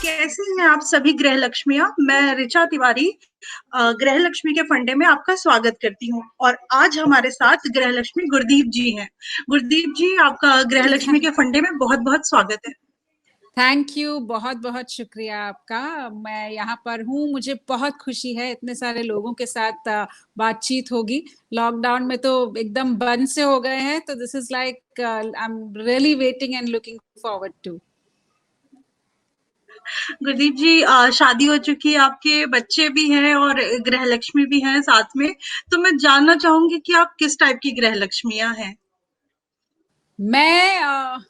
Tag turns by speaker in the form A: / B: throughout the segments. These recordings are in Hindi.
A: कैसे हैं आप सभी ग्रह लक्ष्मियां। मैं ऋचा तिवारी ग्रह लक्ष्मी के फंडे में आपका स्वागत करती हूं और आज हमारे साथ ग्रह लक्ष्मी गुरदीप जी हैं। गुरदीप जी, आपका ग्रह लक्ष्मी के फंडे में बहुत बहुत स्वागत है।
B: थैंक यू, बहुत बहुत शुक्रिया आपका। मैं यहाँ पर हूँ, मुझे बहुत खुशी है, इतने सारे लोगों के साथ बातचीत होगी। लॉकडाउन में तो एकदम बंद से हो गए हैं, तो this is like I am really waiting and looking forward to.
A: Gurdeep ji, शादी हो चुकी है, आपके बच्चे भी हैं और ग्रह लक्ष्मी भी हैं साथ में। तो मैं जानना चाहूंगी कि आप किस टाइप की ग्रह लक्ष्मियां हैं।
B: मैं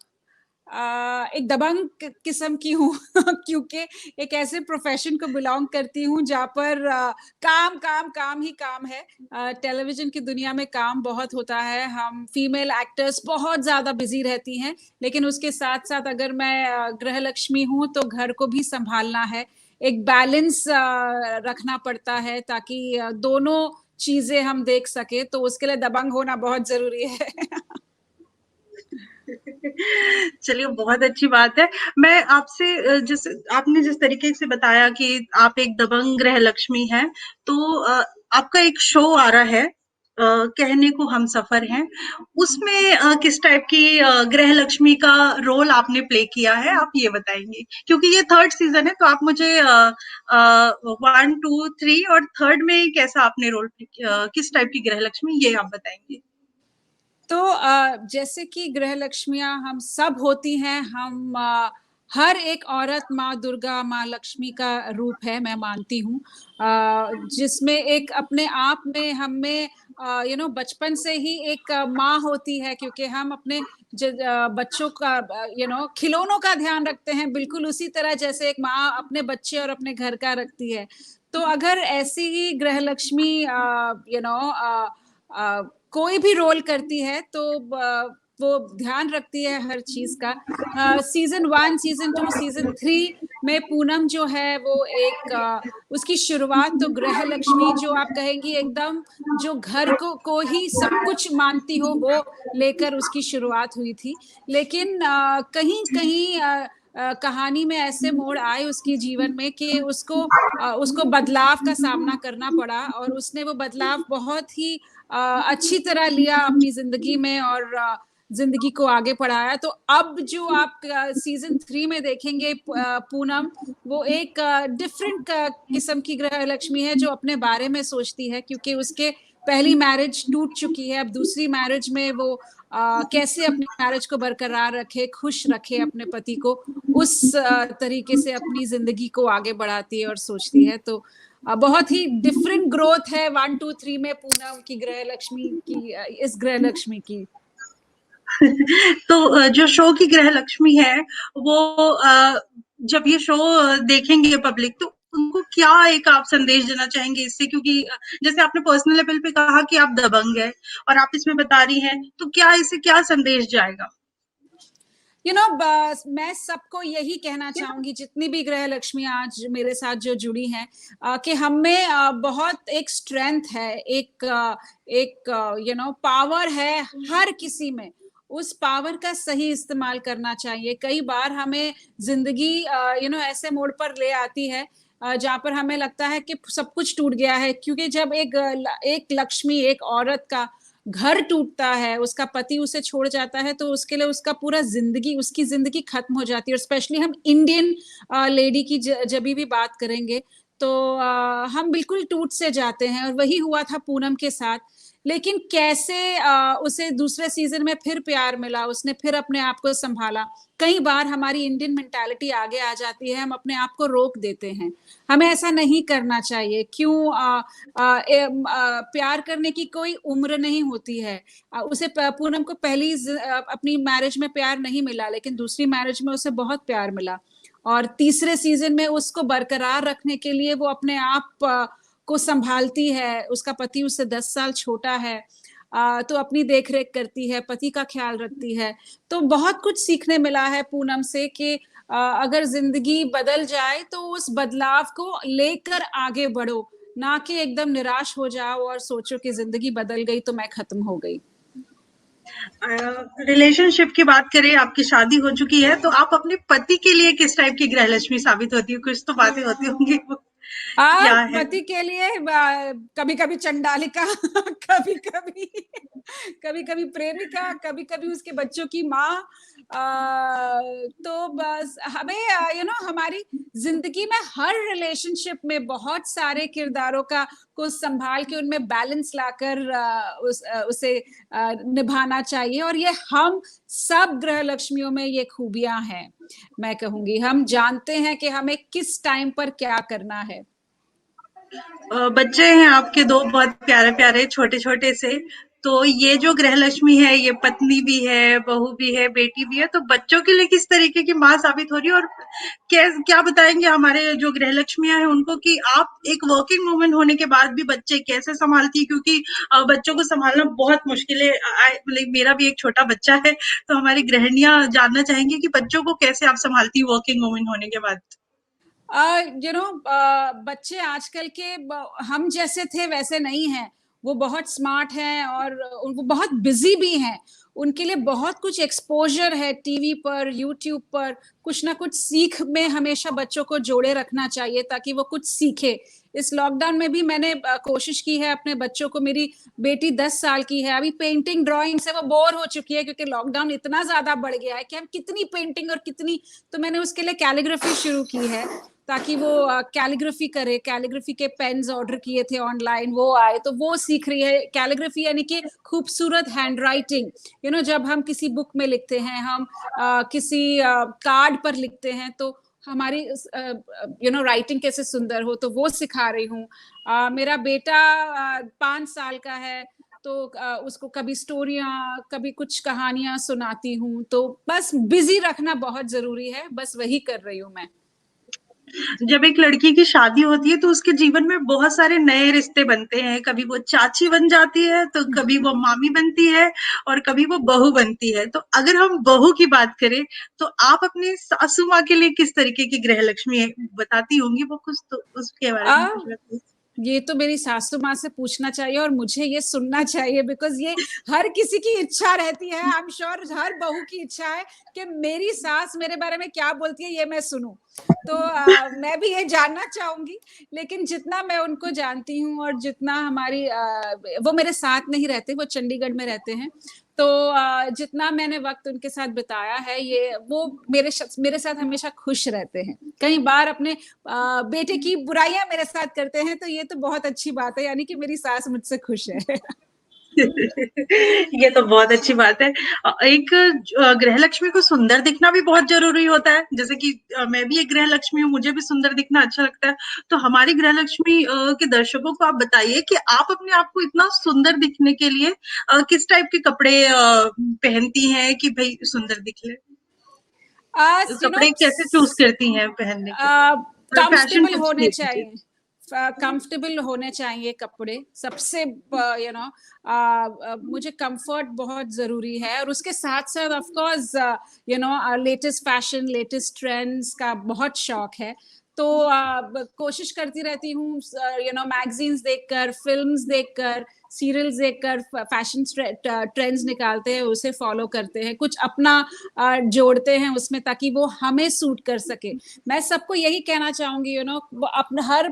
B: एक दबंग किस्म की हूँ क्योंकि एक ऐसे प्रोफेशन को बिलोंग करती हूँ जहाँ पर काम काम काम ही काम है। टेलीविजन की दुनिया में काम बहुत होता है, हम फीमेल एक्टर्स बहुत ज्यादा बिजी रहती हैं, लेकिन उसके साथ साथ अगर मैं गृह लक्ष्मी हूँ तो घर को भी संभालना है, एक बैलेंस रखना पड़ता है ताकि दोनों चीजें हम देख सके, तो उसके लिए दबंग होना बहुत जरूरी है।
A: चलिए, बहुत अच्छी बात है। मैं आपसे आपने जिस तरीके से बताया कि आप एक दबंग गृह लक्ष्मी हैं, तो आपका एक शो आ रहा है, कहने को हम सफर हैं। उसमें किस टाइप की गृह लक्ष्मी का रोल आपने प्ले किया है, आप ये बताएंगे? क्योंकि ये थर्ड सीजन है, तो आप मुझे 1, 2, 3 और थर्ड में कैसा आपने रोल प्ले किया, किस टाइप की गृह लक्ष्मी, ये आप बताएंगे?
B: तो जैसे कि गृह लक्ष्मियां हम सब होती हैं, हम हर एक औरत माँ दुर्गा, माँ लक्ष्मी का रूप है, मैं मानती हूँ, जिसमें एक अपने आप में हमें बचपन से ही एक माँ होती है, क्योंकि हम अपने बच्चों का खिलौनों का ध्यान रखते हैं, बिल्कुल उसी तरह जैसे एक माँ अपने बच्चे और अपने घर का रखती है। तो अगर ऐसी ही गृह लक्ष्मी कोई भी रोल करती है तो वो ध्यान रखती है हर चीज का। सीजन 1, सीजन 2, सीजन 3 में पूनम जो है वो एक उसकी शुरुआत तो गृह लक्ष्मी जो आप कहेंगी एकदम जो घर को ही सब कुछ मानती हो वो लेकर उसकी शुरुआत हुई थी, लेकिन कहीं कहीं कहानी में ऐसे मोड़ आए उसके जीवन में कि उसको बदलाव का सामना करना पड़ा और उसने वो बदलाव बहुत ही अच्छी तरह लिया अपनी जिंदगी में और जिंदगी को आगे बढ़ाया। तो अब जो आप सीजन 3 में देखेंगे पूनम, वो एक डिफरेंट किस्म की गृह लक्ष्मी है जो अपने बारे में सोचती है, क्योंकि उसके पहली मैरिज टूट चुकी है, अब दूसरी मैरिज में वो कैसे अपनी मैरिज को बरकरार रखे, खुश रखे अपने पति को, उस तरीके से अपनी जिंदगी को आगे बढ़ाती है और सोचती है। तो बहुत ही डिफरेंट ग्रोथ है 1, 2, 3 में पूनम की गृह लक्ष्मी की, इस गृह लक्ष्मी की।
A: तो जो शो की गृह लक्ष्मी है वो जब ये शो देखेंगे पब्लिक, तो उनको क्या एक आप संदेश देना चाहेंगे इससे? क्योंकि जैसे आपने पर्सनल लेवल पे कहा कि आप दबंग है और आप इसमें बता रही हैं, तो क्या इससे क्या संदेश जाएगा?
B: मैं सबको यही कहना चाहूंगी, जितनी भी गृह लक्ष्मी आज मेरे साथ जो जुड़ी हैं, कि हमें बहुत एक स्ट्रेंथ है, एक पावर है हर किसी में, उस पावर का सही इस्तेमाल करना चाहिए। कई बार हमें जिंदगी ऐसे मोड़ पर ले आती है जहाँ पर हमें लगता है कि सब कुछ टूट गया है, क्योंकि जब एक लक्ष्मी, एक औरत का घर टूटता है, उसका पति उसे छोड़ जाता है, तो उसके लिए उसकी जिंदगी खत्म हो जाती है। और स्पेशली हम इंडियन लेडी की जब भी बात करेंगे तो हम बिल्कुल टूट से जाते हैं, और वही हुआ था पूनम के साथ। लेकिन कैसे उसे दूसरे सीजन में फिर प्यार मिला, उसने फिर अपने आप को संभाला। कई बार हमारी इंडियन मेंटालिटी आगे आ जाती है, हम अपने आप को रोक देते हैं, हमें ऐसा नहीं करना चाहिए। क्यों? प्यार करने की कोई उम्र नहीं होती है। उसे पूनम को पहली अपनी मैरिज में प्यार नहीं मिला, लेकिन दूसरी मैरिज में उसे बहुत प्यार मिला, और तीसरे सीजन में उसको बरकरार रखने के लिए वो अपने आप को संभालती है। उसका पति उससे 10 साल छोटा है, तो अपनी देखरेख करती है, पति का ख्याल रखती है। तो बहुत कुछ सीखने मिला है पूनम से कि अगर जिंदगी बदल जाए तो उस बदलाव को लेकर आगे बढ़ो, ना कि एकदम निराश हो जाओ और सोचो कि जिंदगी बदल गई तो मैं खत्म हो गई।
A: रिलेशनशिप की बात करें, आपकी शादी हो चुकी है, तो आप अपने पति के लिए किस टाइप की गृहलक्ष्मी साबित होती है? कुछ तो बातें होती होंगी, वो क्या है?
B: पति के लिए कभी कभी चंडालिका कभी कभी कभी कभी प्रेमिका, कभी कभी उसके बच्चों की माँ। तो बस हमें हमारी जिंदगी में हर रिलेशनशिप में बहुत सारे किरदारों का को संभाल के उनमें बैलेंस लाकर उसे निभाना चाहिए, और ये हम सब गृह लक्ष्मियों में ये खूबियां हैं। मैं कहूंगी हम जानते हैं कि हमें किस टाइम पर क्या करना है।
A: बच्चे हैं आपके 2 बहुत प्यारे-प्यारे छोटे-छोटे से, तो ये जो गृहलक्ष्मी है, ये पत्नी भी है, बहू भी है, बेटी भी है, तो बच्चों के लिए किस तरीके की माँ साबित हो रही है? और क्या बताएँगे हमारे जो गृहलक्ष्मियाँ हैं उनको कि आप एक वर्किंग वूमन होने के बाद भी बच्चे कैसे सँभालती हैं? क्योंकि बच्चों को सँभालना बहुत मुश्किल है। लाइक मेरा भी एक छोटा बच्चा है, तो हमारी गृहिणियाँ जानना चाहेंगी कि बच्चों को कैसे आप सँभालती हैं वर्किंग वूमन होने के बाद?
B: बच्चे आजकल के हम जैसे थे वैसे नहीं हैं। वो बहुत स्मार्ट हैं और वो बहुत बिजी भी हैं। उनके लिए बहुत कुछ एक्सपोजर है टीवी पर, यूट्यूब पर। कुछ ना कुछ सीख में हमेशा बच्चों को जोड़े रखना चाहिए ताकि वो कुछ सीखे। इस लॉकडाउन में भी मैंने कोशिश की है अपने बच्चों को। मेरी बेटी 10 साल की है, अभी पेंटिंग ड्राइंग से वो बोर हो चुकी है क्योंकि लॉकडाउन इतना ज्यादा बढ़ गया है कि हम कितनी पेंटिंग और कितनी। तो मैंने उसके लिए कैलीग्राफी शुरू की है ताकि वो कैलीग्राफी करे। कैलीग्राफी के पेन्स ऑर्डर किए थे ऑनलाइन, वो आए तो वो सीख रही है। कैलीग्राफी यानी कि खूबसूरत हैंड राइटिंग। जब हम किसी बुक में लिखते हैं, हम किसी कार्ड पर लिखते हैं, तो हमारी राइटिंग कैसे सुंदर हो, तो वो सिखा रही हूँ। मेरा बेटा 5 साल का है, तो उसको कभी स्टोरियां, कभी कुछ कहानियां सुनाती हूँ। तो बस बिजी रखना बहुत जरूरी है, बस वही कर रही हूँ मैं।
A: जब एक लड़की की शादी होती है तो उसके जीवन में बहुत सारे नए रिश्ते बनते हैं। कभी वो चाची बन जाती है, तो कभी वो मामी बनती है और कभी वो बहू बनती है। तो अगर हम बहू की बात करें, तो आप अपनी सासू माँ के लिए किस तरीके की गृहलक्ष्मी बताती होंगी? वो कुछ तो उसके बारे
B: आ
A: में कुछ बताइए।
B: ये तो मेरी सासू माँ से पूछना चाहिए और मुझे ये सुनना चाहिए, बिकॉज ये हर किसी की इच्छा रहती है। आई एम श्योर हर बहू की इच्छा है कि मेरी सास मेरे बारे में क्या बोलती है ये मैं सुनूं। तो मैं भी ये जानना चाहूंगी। लेकिन जितना मैं उनको जानती हूँ और जितना हमारी वो मेरे साथ नहीं रहते, वो चंडीगढ़ में रहते हैं। तो जितना मैंने वक्त उनके साथ बिताया है, ये वो मेरे साथ हमेशा खुश रहते हैं। कई बार अपने बेटे की बुराइयां मेरे साथ करते हैं, तो ये तो बहुत अच्छी बात है, यानी कि मेरी सास मुझसे खुश है।
A: ये तो बहुत अच्छी बात है। एक गृहलक्ष्मी को सुंदर दिखना भी बहुत ज़रूरी होता है। जैसे कि मैं भी एक गृहलक्ष्मी हूँ, मुझे भी सुंदर दिखना अच्छा लगता है। तो हमारी गृहलक्ष्मी के दर्शकों को आप बताइए कि आप अपने आप को इतना सुंदर दिखने के लिए किस टाइप के कपड़े पहनती हैं कि भई सुंदर दिखे?
B: यू नो
A: कपड़े कैसे चूज़ करती हैं पहनने के लिए? और फैशन
B: कंफर्टेबल
A: टिप्स
B: होने
A: दे दीजिए।
B: चाहिए। कंफर्टेबल होने चाहिए कपड़े सबसे। मुझे कंफर्ट बहुत जरूरी है, और उसके साथ साथ of course latest fashion, latest trends का बहुत शौक है। तो कोशिश करती रहती हूँ, मैगजीन्स देखकर, फिल्म्स देखकर, सीरियल्स देखकर फैशन ट्रेंड्स निकालते हैं, उसे फॉलो करते हैं, कुछ अपना जोड़ते हैं उसमें ताकि वो हमें सूट कर सके। मैं सबको यही कहना चाहूंगी, अपना हर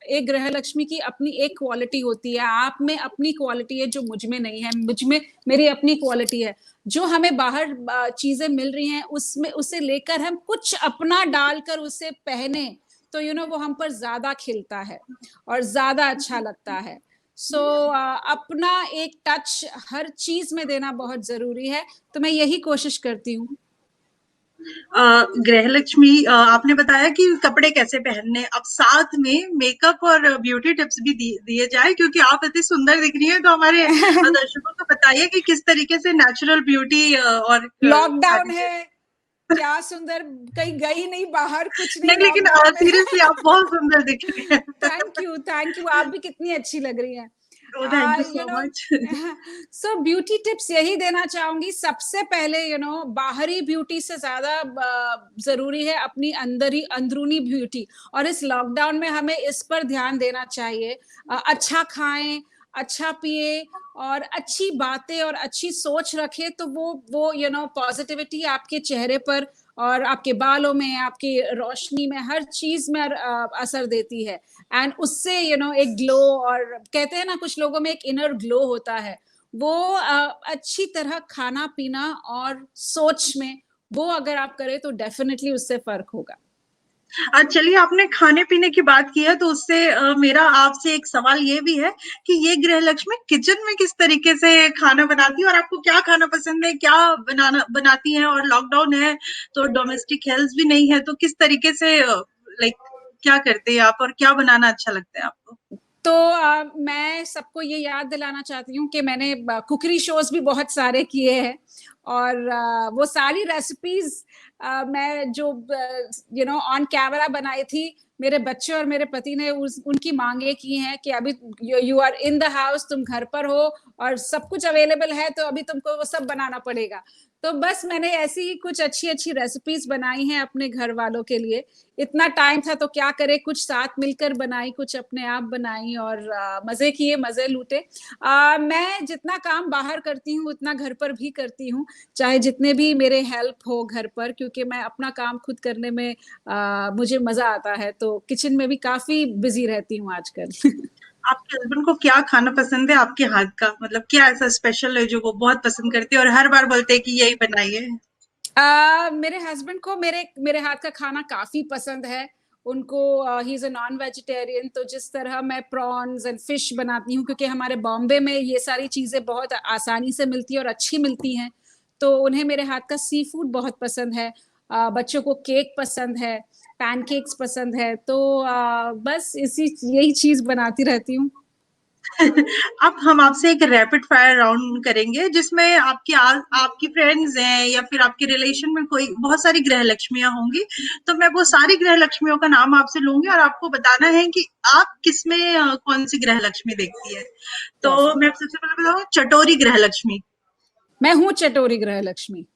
B: एक गृह लक्ष्मी की अपनी एक क्वालिटी होती है। आप में अपनी क्वालिटी है जो मुझ में नहीं है, मुझ में मेरी अपनी क्वालिटी है। जो हमें बाहर चीजें मिल रही हैं उसमें उसे लेकर हम कुछ अपना डालकर उसे पहने, तो वो हम पर ज्यादा खिलता है और ज्यादा अच्छा लगता है। सो अपना एक टच हर चीज में देना बहुत जरूरी है, तो मैं यही कोशिश करती हूँ।
A: गृहलक्ष्मी आपने बताया कि कपड़े कैसे पहनने, अब साथ में मेकअप और ब्यूटी टिप्स भी दिए जाए, क्योंकि आप इतनी सुंदर दिख रही हैं, तो हमारे दर्शकों को बताइए कि किस तरीके से नेचुरल ब्यूटी और
B: लॉकडाउन
A: आनी
B: है,
A: चाहिए।
B: क्या सुंदर, कहीं गई नहीं बाहर, कुछ नहीं
A: नहीं, लेकिन
B: लॉकडाउन में।
A: सीरियसली आप बहुत सुंदर दिख रही हैं।
B: Thank you, thank you. आप भी कितनी अच्छी लग रही हैं।
A: Thank you
B: you
A: so
B: no
A: much.
B: So beauty tips यही देना चाहूंगी। सबसे पहले बाहरी ब्यूटी से ज्यादा जरूरी है अपनी अंदरूनी ब्यूटी, और इस लॉकडाउन में हमें इस पर ध्यान देना चाहिए। अच्छा खाएं, अच्छा पिए और अच्छी बातें और अच्छी सोच रखे, तो वो पॉजिटिविटी आपके चेहरे पर और आपके बालों में, आपकी रोशनी में, हर चीज में असर देती है। एंड उससे एक ग्लो, और कहते हैं ना कुछ लोगों में एक इनर ग्लो होता है, वो अच्छी तरह खाना पीना और सोच में, वो अगर आप करें तो डेफिनेटली उससे फर्क होगा।
A: चलिए, आपने खाने-पीने की बात की है तो उससे मेरा आपसे एक सवाल ये भी है कि ये गृहलक्ष्मी किचन में किस तरीके से खाना बनाती है और आपको क्या खाना पसंद है? क्या बनाती हैं? और लॉकडाउन है तो डोमेस्टिक हेल्थ भी नहीं है, तो किस तरीके से लाइक क्या करते हैं आप और क्या बनाना अच्छा लगता है आपको?
B: तो मैं सबको ये याद दिलाना चाहती हूँ कि मैंने कुकरी शोज भी बहुत सारे किए हैं, और वो सारी रेसिपीज मैं जो ऑन कैमरा बनाई थी, मेरे बच्चे और मेरे पति ने उनकी मांगे की हैं कि अभी you are in the house, तुम घर पर हो और सब कुछ अवेलेबल है, तो अभी तुमको वो सब बनाना पड़ेगा। तो बस मैंने ऐसी ही कुछ अच्छी अच्छी रेसिपीज बनाई हैं अपने घर वालों के लिए। इतना टाइम था तो क्या करे, कुछ साथ मिलकर बनाई, कुछ अपने आप बनाई, और मजे किए, मजे लूटे। मैं जितना काम बाहर करती हूँ उतना घर पर भी करती हूँ, चाहे जितने भी मेरे हेल्प हो घर पर, क्योंकि मैं अपना काम खुद करने में मुझे मजा आता है, तो किचन में भी काफी बिजी रहती हूँ आजकल।
A: आपके हस्बैंड को क्या खाना पसंद है आपके हाथ का? मतलब क्या ऐसा स्पेशल है जो वो बहुत पसंद करते हैं और हर बार बोलते हैं कि यही बनाइए?
B: मेरे हस्बैंड को मेरे मेरे हाथ का खाना काफी पसंद है। उनको he is a non vegetarian, तो जिस तरह मैं प्रॉन्स एंड फिश बनाती हूँ, क्योंकि हमारे बॉम्बे में ये सारी चीजें बहुत आसानी से मिलती है और अच्छी मिलती हैं, तो उन्हें मेरे हाथ का सी फूड बहुत पसंद है। बच्चों को केक पसंद है, पैनकेक्स पसंद है, तो बस यही चीज बनाती रहती हूँ।
A: अब हम आपसे एक रैपिड फायर राउंड करेंगे जिसमें आपकी फ्रेंड्स हैं या फिर आपके रिलेशन में कोई बहुत सारी गृह लक्ष्मियां होंगी, तो मैं वो सारी गृह लक्ष्मियों का नाम आपसे लूंगी और आपको बताना है कि आप किसमें कौन सी गृह लक्ष्मी देखती है। तो
B: परफेक्ट।
A: मैं सबसे पहले बताऊँ, चटोरी गृह लक्ष्मी।
B: मैं हूँ चटोरी गृह लक्ष्मी।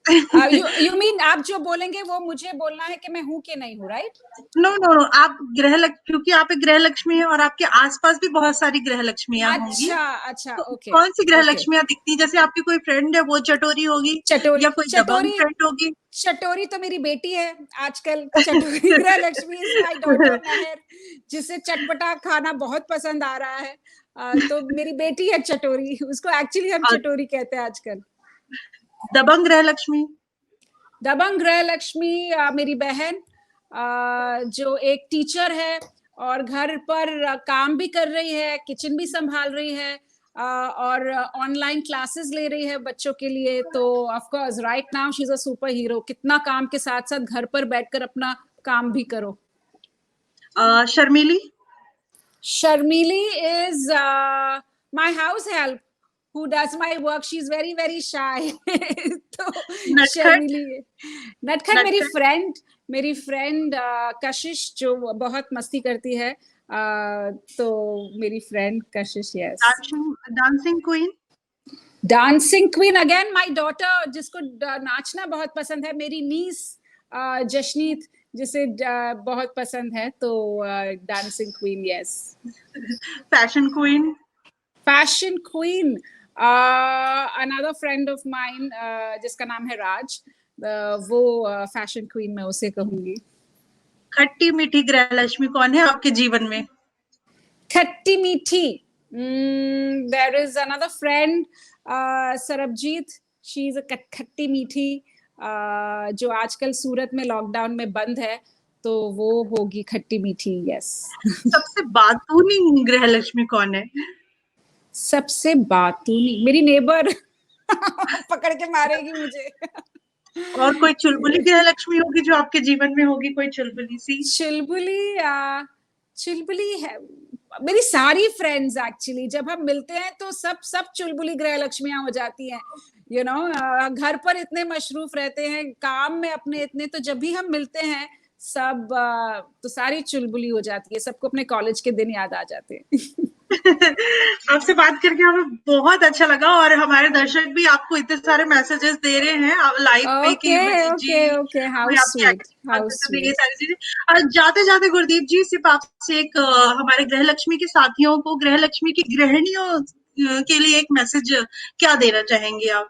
B: यू मीन आप जो बोलेंगे वो मुझे बोलना है कि मैं हूँ कि नहीं हूँ, राइट?
A: नो नो नो, आप क्योंकि आप एक गृह लक्ष्मी है और आपके आसपास भी बहुत सारी गृह लक्ष्मियां होंगी,
B: अच्छा अच्छा,
A: तो
B: ओके
A: कौन सी गृह
B: ओके।
A: लक्ष्मियां दिखती हैं? जैसे आपकी कोई फ्रेंड है वो चटोरी होगी
B: चटोरी
A: या कोई दबंग
B: चटोरी
A: फ्रेंड होगी?
B: चटोरी तो मेरी बेटी है आजकल। चटोरी गृह लक्ष्मी इज माय डॉटर मेहर, जिसे चटपटा खाना बहुत पसंद आ रहा है। तो मेरी बेटी है चटोरी, उसको एक्चुअली हम
A: और
B: चटोरी कहते हैं आजकल।
A: दबंग गृह लक्ष्मी?
B: दबंग गृह लक्ष्मी मेरी बहन, जो एक टीचर है और घर पर काम भी कर रही है, किचन भी संभाल रही है, और ऑनलाइन क्लासेस ले रही है बच्चों के लिए। तो of course right now she is a super hero. कितना काम के साथ साथ घर पर बैठकर अपना काम भी करो।
A: Sharmili?
B: Sharmili is my house help who does my work. She's very very shy. तो
A: नटखट?
B: शर्मिली, नटखट
A: नटखट?
B: मेरी फ्रेंड कशिश, जो बहुत मस्ती करती है। तो मेरी friend Kashish, yes.
A: Dancing queen?
B: Dancing queen again my daughter, जिसको नाचना बहुत पसंद है, मेरी नीस जशनीत, जिसे बहुत पसंद है, तो dancing queen, yes.
A: Fashion queen?
B: Fashion queen another friend of mine, जिसका नाम है राज, वो फैशन क्वीन मैं उसे कहूंगी।
A: खट्टी मीठी गृह लक्ष्मी कौन है आपके जीवन में?
B: खट्टी मीठी, there is another friend Sarabjit, she is a खट्टी मीठी, जो आजकल सूरत में लॉकडाउन में बंद है, तो वो होगी खट्टी मीठी, यस।
A: सबसे बातूनी गृह लक्ष्मी कौन है?
B: सबसे बातूनी मेरी नेबर। पकड़ के मारेगी मुझे।
A: और कोई चुलबुली गृह लक्ष्मी होगी जो आपके जीवन में होगी, कोई चुलबुली सी?
B: चुलबुली चुलबुली है मेरी सारी फ्रेंड्स। एक्चुअली जब हम मिलते हैं तो सब सब चुलबुली गृह लक्ष्मियां हो जाती हैं। घर पर इतने मशरूफ रहते हैं, काम में अपने इतने, तो जब भी हम मिलते हैं सब तो सारी चुलबुली हो जाती है, सबको अपने कॉलेज के दिन याद आ जाते हैं।
A: आपसे बात करके हमें बहुत अच्छा लगा और हमारे दर्शक भी आपको इतने सारे मैसेजेस दे रहे हैं लाइव पे कि
B: ओके
A: जी
B: ओके ओके, हाउ
A: हमें आपकी
B: स्वीट,
A: एक्टिंग बहुत
B: हाउ
A: पसंद है, ये
B: स्वीट।
A: सारी चीजें। और जाते जाते गुरदीप जी सिर्फ आपसे एक हमारे गृह लक्ष्मी के साथियों को, गृह लक्ष्मी की गृहिणियों के लिए एक मैसेज क्या देना चाहेंगे आप?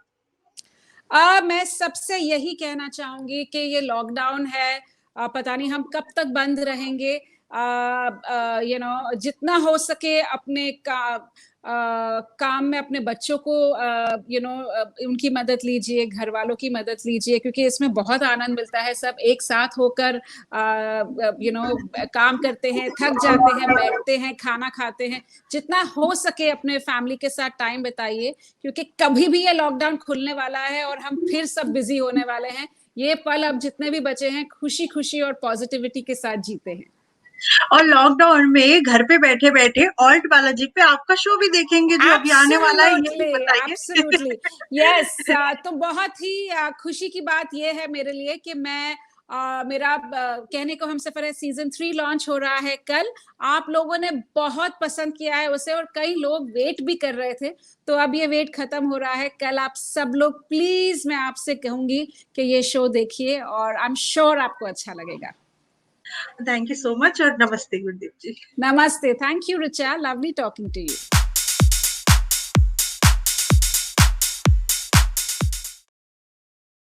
B: मैं सबसे यही कहना चाहूंगी कि ये लॉकडाउन है, पता नहीं हम कब तक बंद रहेंगे। जितना हो सके अपने काम में अपने बच्चों को उनकी मदद लीजिए, घर वालों की मदद लीजिए, क्योंकि इसमें बहुत आनंद मिलता है। सब एक साथ होकर काम करते हैं, थक जाते हैं, बैठते हैं, खाना खाते हैं। जितना हो सके अपने फैमिली के साथ टाइम बिताइए, क्योंकि कभी भी ये लॉकडाउन खुलने वाला है और हम फिर सब बिजी होने वाले हैं। ये पल अब जितने भी बचे हैं खुशी खुशी और पॉजिटिविटी के साथ जीते हैं।
A: और लॉकडाउन में घर पे बैठे बैठे ऑल्ट बालाजी पे आपका शो भी देखेंगे जो अभी आने वाला है, ये भी
B: एब्सोल्युटली,
A: बताइए।
B: Absolutely, yes. तो बहुत ही खुशी की बात ये है मेरे लिए कि मैं मेरा कहने को हम सफर है सीजन 3 लॉन्च हो रहा है कल। आप लोगों ने बहुत पसंद किया है उसे और कई लोग वेट भी कर रहे थे, तो अब ये वेट खत्म हो रहा है। कल आप सब लोग प्लीज, मैं आपसे कहूंगी कि ये शो देखिए और आई एम श्योर आपको अच्छा लगेगा।
A: थैंक यू सो मच और नमस्ते गुरदीप जी।
B: नमस्ते, thank you Richa, lovely talking to you.